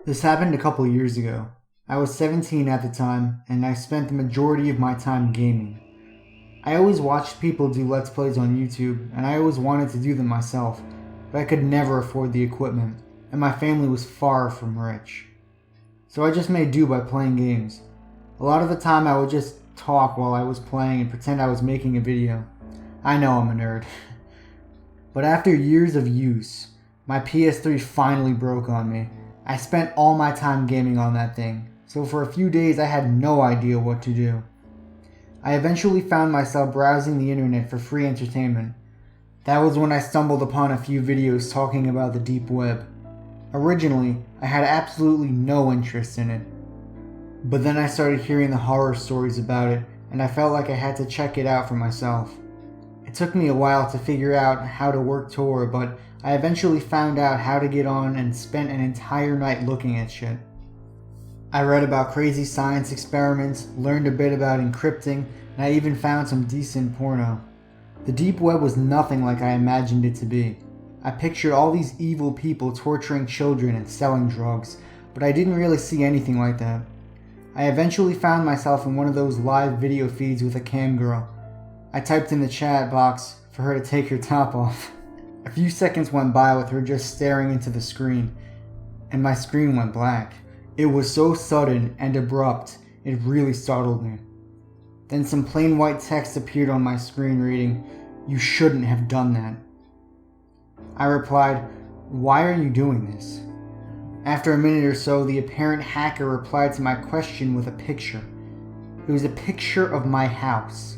This happened a couple years ago. I was 17 at the time, and I spent the majority of my time gaming. I always watched people do Let's Plays on YouTube, and I always wanted to do them myself, but I could never afford the equipment, and my family was far from rich. So I just made do by playing games. A lot of the time I would just talk while I was playing and pretend I was making a video. I know I'm a nerd. But after years of use, my PS3 finally broke on me. I spent all my time gaming on that thing, so for a few days I had no idea what to do. I eventually found myself browsing the internet for free entertainment. That was when I stumbled upon a few videos talking about the deep web. Originally, I had absolutely no interest in it. But then I started hearing the horror stories about it, and I felt like I had to check it out for myself. It took me a while to figure out how to work Tor, but I eventually found out how to get on and spent an entire night looking at shit. I read about crazy science experiments, learned a bit about encrypting, and I even found some decent porno. The deep web was nothing like I imagined it to be. I pictured all these evil people torturing children and selling drugs, but I didn't really see anything like that. I eventually found myself in one of those live video feeds with a cam girl. I typed in the chat box for her to take her top off. A few seconds went by with her just staring into the screen, and my screen went black. It was so sudden and abrupt, it really startled me. Then some plain white text appeared on my screen reading, "You shouldn't have done that." I replied, "Why are you doing this?" After a minute or so, the apparent hacker replied to my question with a picture. It was a picture of my house.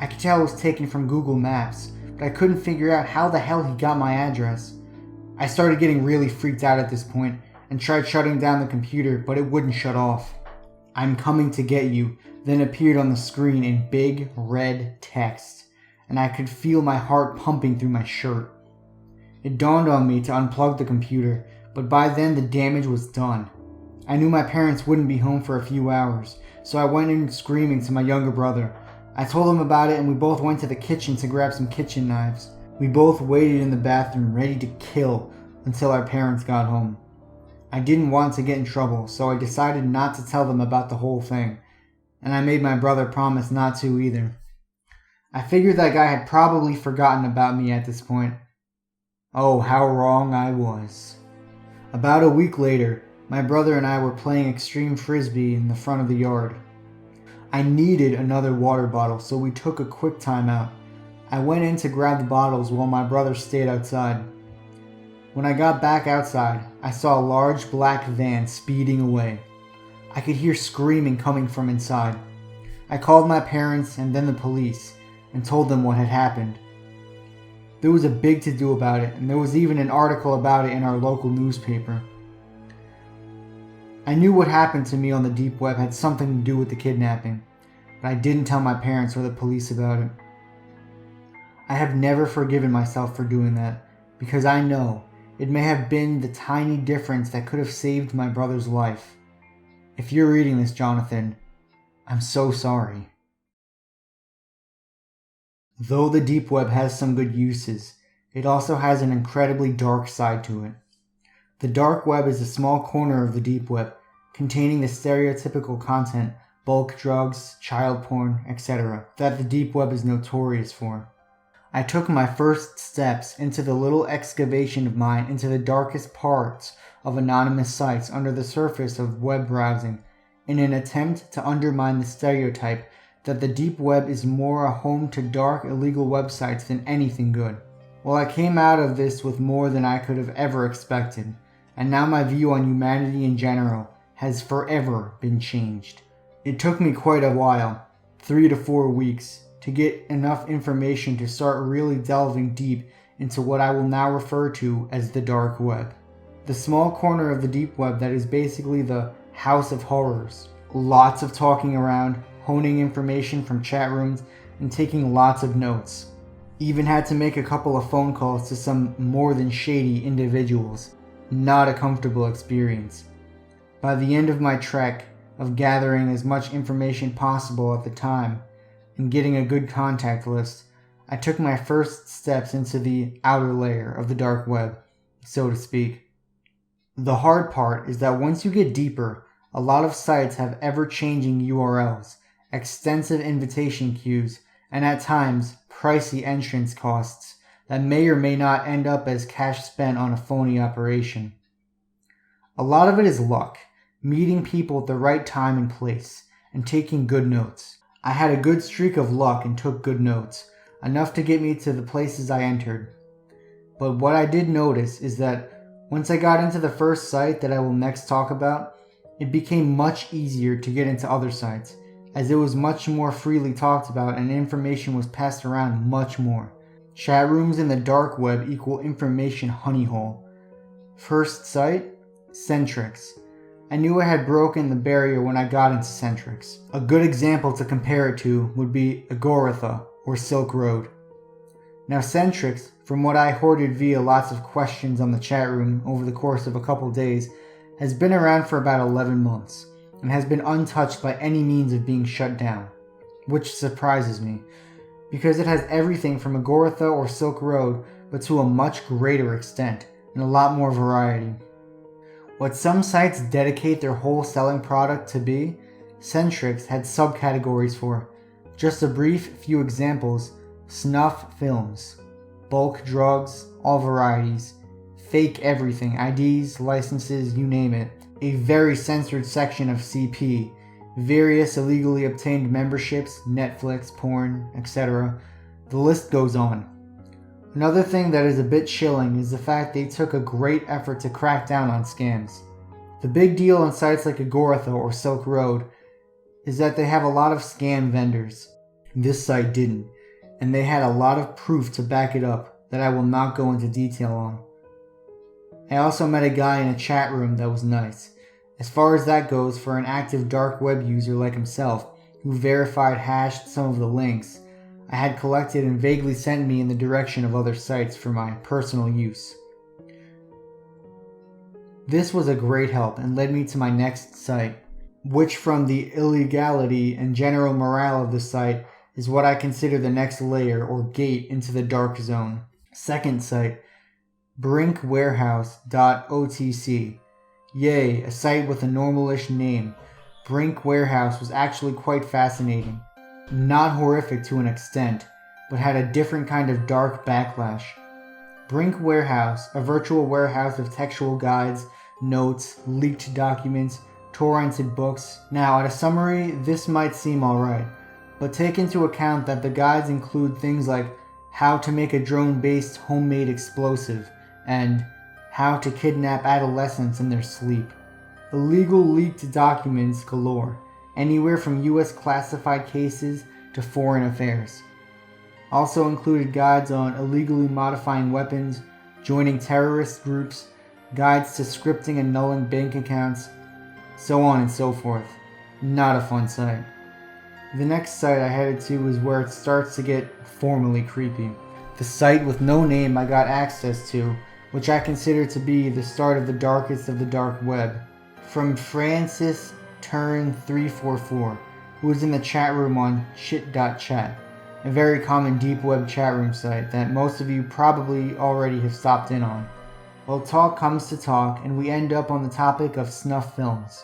I could tell it was taken from Google Maps, but I couldn't figure out how the hell he got my address. I started getting really freaked out at this point and tried shutting down the computer, but it wouldn't shut off. "I'm coming to get you," then appeared on the screen in big red text, and I could feel my heart pumping through my shirt. It dawned on me to unplug the computer, but by then the damage was done. I knew my parents wouldn't be home for a few hours, so I went in screaming to my younger brother. I told him about it and we both went to the kitchen to grab some kitchen knives. We both waited in the bathroom ready to kill until our parents got home. I didn't want to get in trouble, so I decided not to tell them about the whole thing, and I made my brother promise not to either. I figured that guy had probably forgotten about me at this point. Oh, how wrong I was. About a week later, my brother and I were playing extreme frisbee in the front of the yard. I needed another water bottle, so we took a quick time out. I went in to grab the bottles while my brother stayed outside. When I got back outside, I saw a large black van speeding away. I could hear screaming coming from inside. I called my parents and then the police and told them what had happened. There was a big to-do about it, and there was even an article about it in our local newspaper. I knew what happened to me on the deep web had something to do with the kidnapping, but I didn't tell my parents or the police about it. I have never forgiven myself for doing that, because I know it may have been the tiny difference that could have saved my brother's life. If you're reading this, Jonathan, I'm so sorry. Though the deep web has some good uses, it also has an incredibly dark side to it. The dark web is a small corner of the deep web, containing the stereotypical content, bulk drugs, child porn, etc., that the deep web is notorious for. I took my first steps into the little excavation of mine into the darkest parts of anonymous sites under the surface of web browsing, in an attempt to undermine the stereotype that the deep web is more a home to dark, illegal websites than anything good. Well, I came out of this with more than I could have ever expected, and now my view on humanity in general has forever been changed. It took me quite a while, 3 to 4 weeks, to get enough information to start really delving deep into what I will now refer to as the dark web. The small corner of the deep web that is basically the house of horrors. Lots of talking around, honing information from chat rooms, and taking lots of notes. Even had to make a couple of phone calls to some more than shady individuals. Not a comfortable experience. By the end of my trek of gathering as much information possible at the time and getting a good contact list, I took my first steps into the outer layer of the dark web, so to speak. The hard part is that once you get deeper, a lot of sites have ever-changing URLs, extensive invitation queues, and at times, pricey entrance costs that may or may not end up as cash spent on a phony operation. A lot of it is luck, meeting people at the right time and place, and taking good notes. I had a good streak of luck and took good notes, enough to get me to the places I entered. But what I did notice is that once I got into the first site that I will next talk about, it became much easier to get into other sites, as it was much more freely talked about and information was passed around much more. Chat rooms in the dark web equal information honeyhole. First site, Centrix. I knew I had broken the barrier when I got into Centrix. A good example to compare it to would be Agorotha or Silk Road. Now Centrix, from what I hoarded via lots of questions on the chat room over the course of a couple days, has been around for about 11 months and has been untouched by any means of being shut down, which surprises me, because it has everything from Agorotha or Silk Road, but to a much greater extent and a lot more variety. What some sites dedicate their whole selling product to be, Centrix had subcategories for. Just a brief few examples: snuff films, bulk drugs, all varieties, fake everything, IDs, licenses, you name it, a very censored section of CP, various illegally obtained memberships, Netflix, porn, etc. The list goes on. Another thing that is a bit chilling is the fact they took a great effort to crack down on scams. The big deal on sites like Agorotha or Silk Road is that they have a lot of scam vendors. This site didn't, and they had a lot of proof to back it up that I will not go into detail on. I also met a guy in a chat room that was nice, as far as that goes for an active dark web user like himself, who verified hashed some of the links I had collected and vaguely sent me in the direction of other sites for my personal use. This was a great help and led me to my next site, which from the illegality and general morale of the site is what I consider the next layer or gate into the dark zone. Second site, brinkwarehouse.otc. Yay, a site with a normalish name. Brink Warehouse was actually quite fascinating. Not horrific to an extent, but had a different kind of dark backlash. Brink Warehouse, a virtual warehouse of textual guides, notes, leaked documents, torrented books. Now, at a summary, this might seem alright, but take into account that the guides include things like how to make a drone-based homemade explosive and how to kidnap adolescents in their sleep. Illegal leaked documents galore, anywhere from US classified cases to foreign affairs. Also included guides on illegally modifying weapons, joining terrorist groups, guides to scripting and nulling bank accounts, so on and so forth. Not a fun site. The next site I headed to is where it starts to get formally creepy. The site with no name I got access to, which I consider to be the start of the darkest of the dark web. From Francis Turn 344, who was in the chat room on shit.chat, a very common deep web chat room site that most of you probably already have stopped in on. Well, talk comes to talk, and we end up on the topic of snuff films.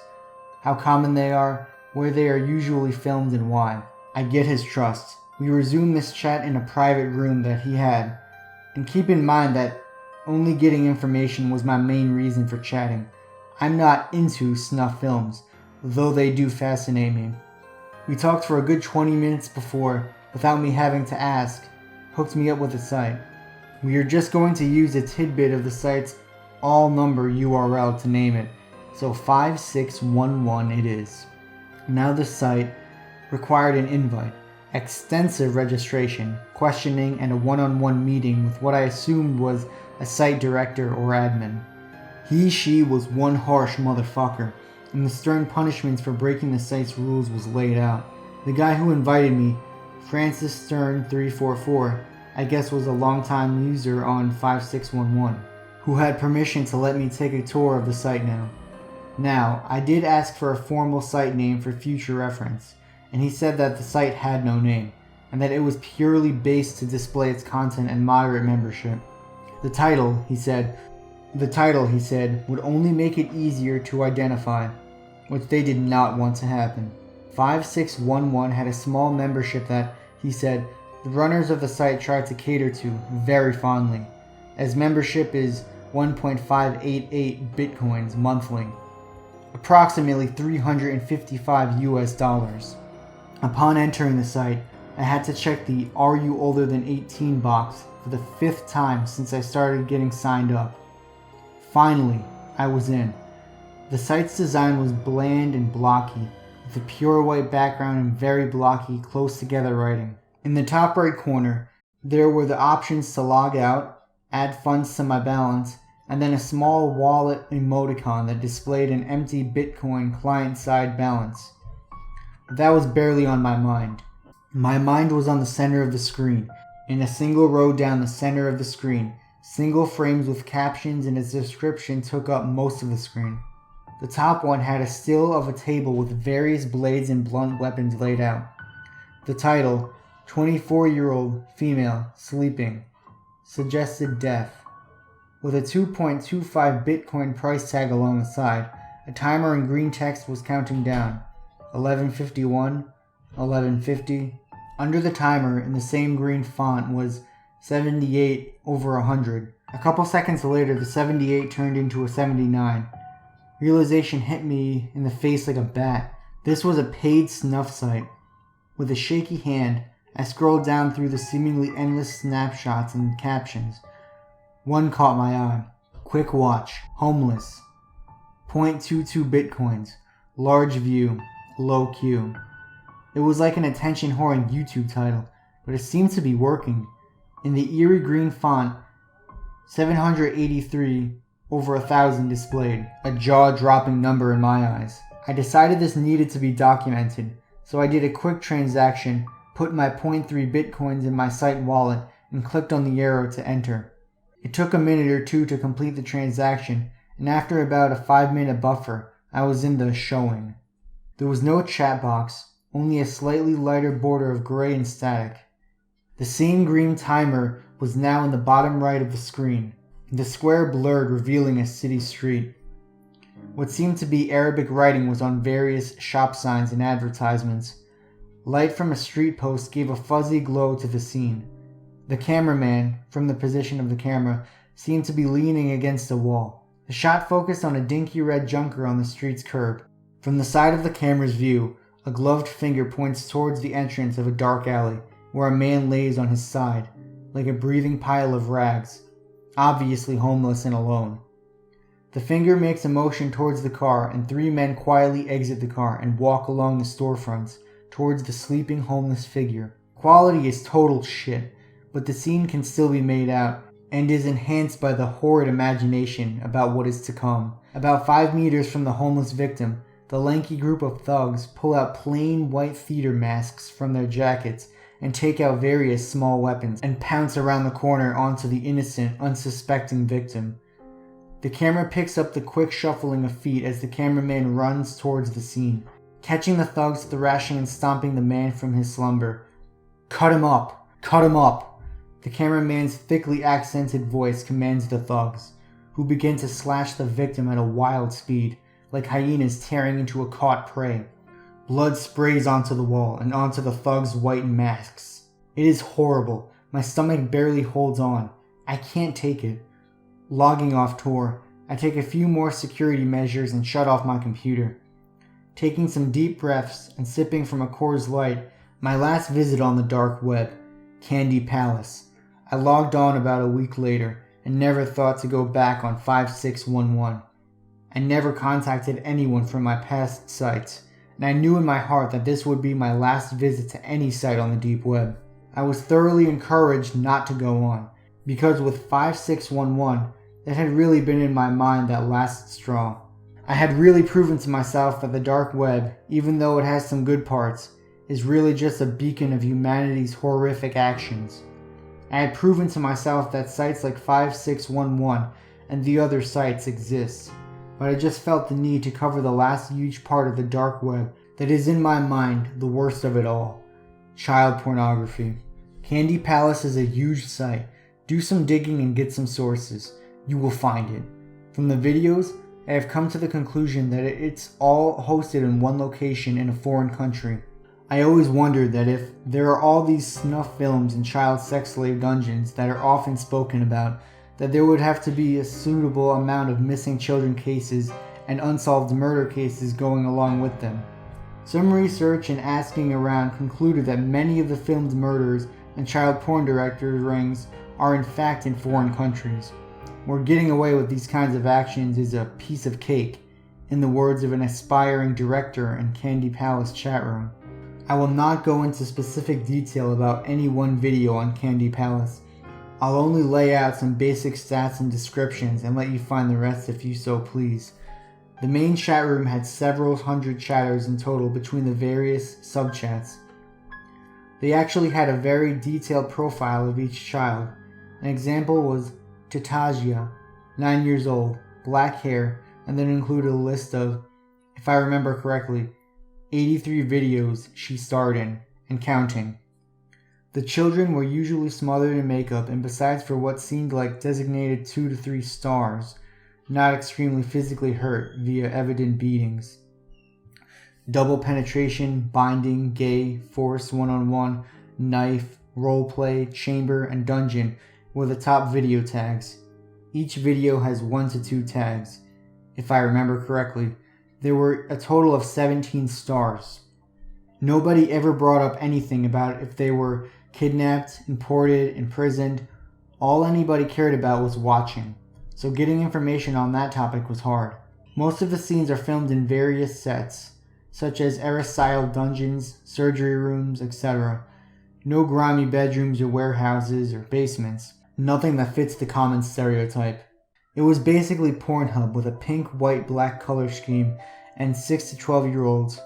How common they are, where they are usually filmed, and why. I get his trust. We resume this chat in a private room that he had, and keep in mind that only getting information was my main reason for chatting. I'm not into snuff films, though they do fascinate me. We talked for a good 20 minutes before, without me having to ask, hooked me up with the site. We are just going to use a tidbit of the site's all number URL to name it, so 5611 it is. Now the site required an invite, extensive registration, questioning, and a one-on-one meeting with what I assumed was a site director or admin. She was one harsh motherfucker, and the stern punishments for breaking the site's rules was laid out. The guy who invited me, Francis Stern 344, I guess was a longtime user on 5611, who had permission to let me take a tour of the site now. Now, I did ask for a formal site name for future reference, and he said that the site had no name, and that it was purely based to display its content and moderate membership. The title, he said, The title, he said, would only make it easier to identify, which they did not want to happen. 5611 had a small membership that, he said, the runners of the site tried to cater to very fondly, as membership is 1.588 bitcoins monthly, approximately $355 US. Upon entering the site, I had to check the "Are you older than 18" box for the 5th time since I started getting signed up. Finally, I was in. The site's design was bland and blocky, with a pure white background and very blocky, close together writing. In the top right corner, there were the options to log out, add funds to my balance, and then a small wallet emoticon that displayed an empty Bitcoin client-side balance. But that was barely on my mind. My mind was on the center of the screen, in a single row down the center of the screen. Single frames with captions and its description took up most of the screen. The top one had a still of a table with various blades and blunt weapons laid out. The title, 24-year-old female, sleeping, suggested death. With a 2.25 Bitcoin price tag along the side, a timer in green text was counting down. 11:51, 11:50. Under the timer, in the same green font, was 78 over 100. A couple seconds later, the 78 turned into a 79. Realization hit me in the face like a bat. This was a paid snuff site. With a shaky hand, I scrolled down through the seemingly endless snapshots and captions. One caught my eye. Quick watch. Homeless. 0.22 bitcoins. Large view. Low queue. It was like an attention-whoring YouTube title, but it seemed to be working. In the eerie green font, 783 over 1,000 displayed, a jaw-dropping number in my eyes. I decided this needed to be documented, so I did a quick transaction, put my 0.3 bitcoins in my site wallet, and clicked on the arrow to enter. It took a minute or two to complete the transaction, and after about a 5-minute buffer, I was in the showing. There was no chat box, only a slightly lighter border of gray and static. The same green timer was now in the bottom right of the screen, the square blurred, revealing a city street. What seemed to be Arabic writing was on various shop signs and advertisements. Light from a street post gave a fuzzy glow to the scene. The cameraman, from the position of the camera, seemed to be leaning against a wall. The shot focused on a dinky red junker on the street's curb. From the side of the camera's view, a gloved finger points towards the entrance of a dark alley, where a man lays on his side, like a breathing pile of rags, obviously homeless and alone. The finger makes a motion towards the car, and 3 men quietly exit the car and walk along the storefronts towards the sleeping homeless figure. Quality is total shit, but the scene can still be made out, and is enhanced by the horrid imagination about what is to come. About 5 meters from the homeless victim, the lanky group of thugs pull out plain white theater masks from their jackets and take out various small weapons and pounce around the corner onto the innocent, unsuspecting victim. The camera picks up the quick shuffling of feet as the cameraman runs towards the scene, catching the thugs thrashing and stomping the man from his slumber. "Cut him up! Cut him up!" The cameraman's thickly accented voice commands the thugs, who begin to slash the victim at a wild speed, like hyenas tearing into a caught prey. Blood sprays onto the wall and onto the thugs' white masks. It is horrible. My stomach barely holds on. I can't take it. Logging off Tor, I take a few more security measures and shut off my computer. Taking some deep breaths and sipping from a Coors Light, my last visit on the dark web, Candy Palace. I logged on about a week later and never thought to go back on 5611. I never contacted anyone from my past sites, and I knew in my heart that this would be my last visit to any site on the deep web. I was thoroughly encouraged not to go on, because with 5611, that had really been in my mind that last straw. I had really proven to myself that the dark web, even though it has some good parts, is really just a beacon of humanity's horrific actions. I had proven to myself that sites like 5611 and the other sites exist, but I just felt the need to cover the last huge part of the dark web that is in my mind the worst of it all: child pornography. Candy Palace is a huge site. Do some digging and get some sources. You will find it. From the videos, I have come to the conclusion that it's all hosted in one location in a foreign country. I always wondered that if there are all these snuff films and child sex slave dungeons that are often spoken about, that there would have to be a suitable amount of missing children cases and unsolved murder cases going along with them. Some research and asking around concluded that many of the filmed murders and child porn directors' rings are in fact in foreign countries, where getting away with these kinds of actions is a piece of cake, in the words of an aspiring director in Candy Palace chat room. I will not go into specific detail about any one video on Candy Palace. I'll only lay out some basic stats and descriptions and let you find the rest if you so please. The main chat room had several hundred chatters in total between the various subchats. They actually had a very detailed profile of each child. An example was Tatajia, 9 years old, black hair, and then included a list of, if I remember correctly, 83 videos she starred in, and counting. The children were usually smothered in makeup, and besides for what seemed like designated 2 to 3 stars, not extremely physically hurt via evident beatings. Double penetration, binding, gay, force, one-on-one, knife, roleplay, chamber, and dungeon were the top video tags. Each video has 1 to 2 tags. If I remember correctly, there were a total of 17 stars. Nobody ever brought up anything about if they were kidnapped, imported, imprisoned. All anybody cared about was watching, so getting information on that topic was hard. Most of the scenes are filmed in various sets, such as era-style dungeons, surgery rooms, etc. No grimy bedrooms or warehouses or basements. Nothing that fits the common stereotype. It was basically Pornhub with a pink, white, black color scheme and 6 to 12-year-olds.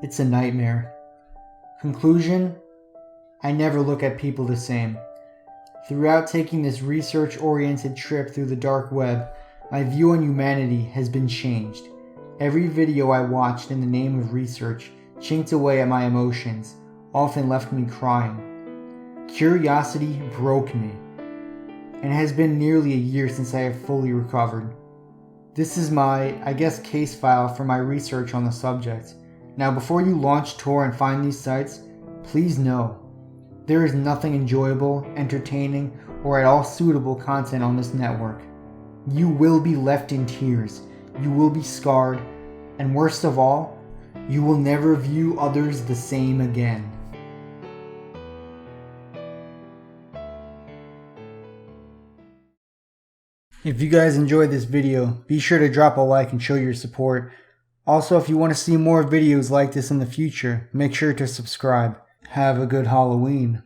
It's a nightmare. Conclusion: I never look at people the same. Throughout taking this research-oriented trip through the dark web, my view on humanity has been changed. Every video I watched in the name of research chinked away at my emotions, often left me crying. Curiosity broke me, and it has been nearly a year since I have fully recovered. This is my, case file for my research on the subject. Now, before you launch Tor and find these sites, please know, there is nothing enjoyable, entertaining, or at all suitable content on this network. You will be left in tears, you will be scarred, and worst of all, you will never view others the same again. If you guys enjoyed this video, be sure to drop a like and show your support. Also, if you want to see more videos like this in the future, make sure to subscribe. Have a good Halloween.